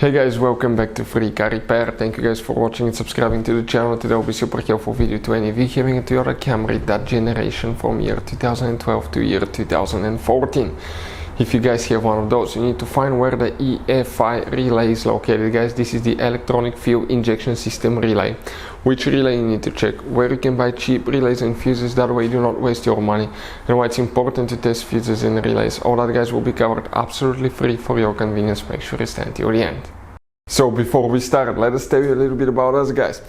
Hey guys, welcome back to Free Car Repair. Thank you guys for watching and subscribing to the channel. Today will be super helpful video to any of you having a Toyota Camry that generation from year 2012 to year 2014. If you guys have one of those, you need to find where the EFI relay is located, guys. This is the electronic fuel injection system relay. Which relay you need to check, where you can buy cheap relays and fuses, that way you do not waste your money, and why it's important to test fuses and relays. All that, guys, will be covered absolutely free for your convenience. Make sure you stay until the end. So before we start, let us tell you a little bit about us, guys.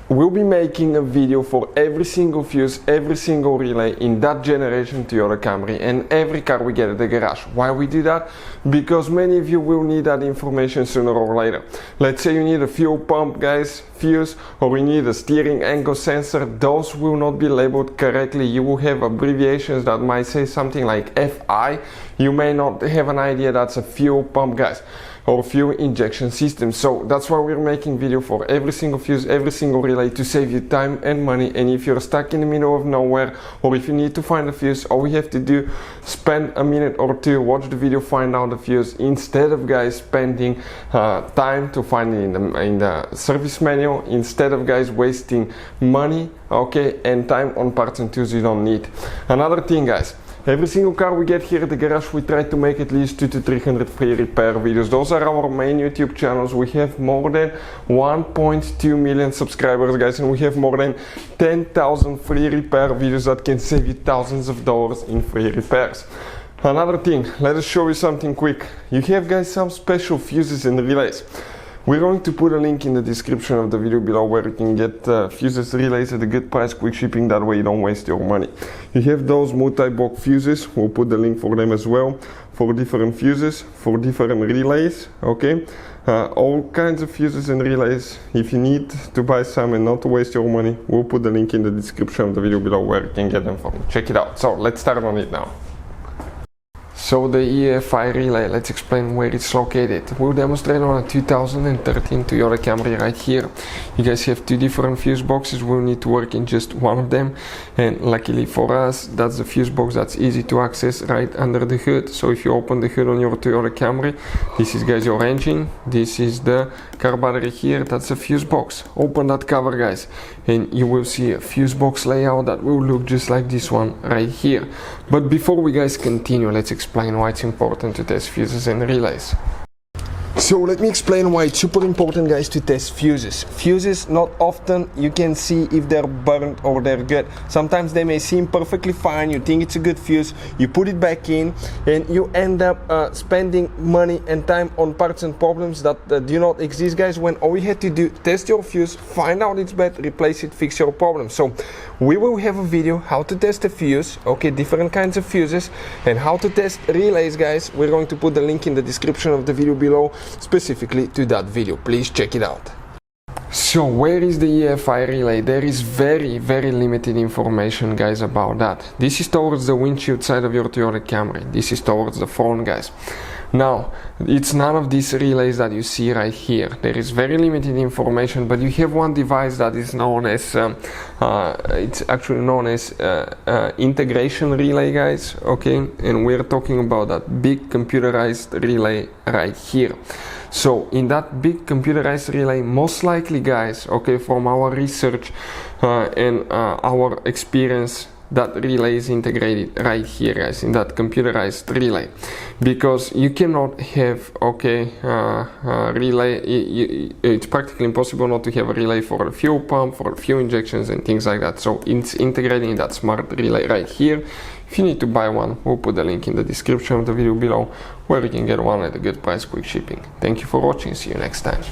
We'll be making a video for every single fuse, every single relay in that generation Toyota Camry and every car we get at the garage. Why we do that? Because many of you will need that information sooner or later. Let's say you need a fuel pump, guys, fuse, or you need a steering angle sensor. Those will not be labeled correctly. You will have abbreviations that might say something like FI. You may not have an idea that's a fuel pump, guys, or fuel injection system. So that's why we're making video for every single fuse, every single relay, to save you time and money. And if you're stuck in the middle of nowhere, or if you need to find a fuse, all we have to do, spend a minute or two, watch the video, find out the fuse, instead of, guys, spending time to find it in the service manual, instead of, guys, wasting money, okay, and time on parts and tools you don't need. Another thing, guys, every single car we get here at the garage, we try to make at least 200 to 300 free repair videos. Those are our main YouTube channels. We have more than 1.2 million subscribers, guys, and we have more than 10,000 free repair videos that can save you thousands of dollars in free repairs. Another thing, let us show you something quick. You have, guys, some special fuses and relays. We're going to put a link in the description of the video below where you can get fuses, relays at a good price, quick shipping, that way you don't waste your money. You have those multi-block fuses, we'll put the link for them as well, for different fuses, for different relays, okay? All kinds of fuses and relays. If you need to buy some and not to waste your money, we'll put the link in the description of the video below where you can get them from. Check it out. So let's start on it now. So the EFI relay, let's explain where it's located. We'll demonstrate on a 2013 Toyota Camry right here. You guys have two different fuse boxes. We'll need to work in just one of them, and luckily for us, that's the fuse box that's easy to access right under the hood. So if you open the hood on your Toyota Camry, this is, guys, your engine, this is the car battery here, that's a fuse box. Open that cover, guys, and you will see a fuse box layout that will look just like this one right here. But before we, guys, continue, let's explain why it's important to test fuses and relays. So let me explain why it's super important, guys, to test fuses. Fuses, not often you can see if they're burnt or they're good. Sometimes they may seem perfectly fine, you think it's a good fuse, you put it back in, and you end up spending money and time on parts and problems that do not exist, guys, when all you had to do, test your fuse, find out it's bad, replace it, fix your problem. So we will have a video how to test a fuse, okay, different kinds of fuses, and how to test relays, guys. We're going to put the link in the description of the video below, specifically to that video. Please check it out. So where is the EFI relay? There is very limited information, guys, about that. This is towards the windshield side of your Toyota Camry. This is towards the front, guys. Now, it's none of these relays that you see right here. There is very limited information, but you have one device that is known as, it's actually known as integration relay, guys, okay? And we're talking about that big computerized relay right here. So in that big computerized relay, most likely, guys, okay, from our research and our experience, that relay is integrated right here, guys, in that computerized relay, because you cannot have, okay, relay, it's practically impossible not to have a relay for a fuel pump, for fuel injections and things like that. So it's integrated in that smart relay right here. If you need to buy one, we'll put the link in the description of the video below where you can get one at a good price, quick shipping. Thank you for watching, see you next time.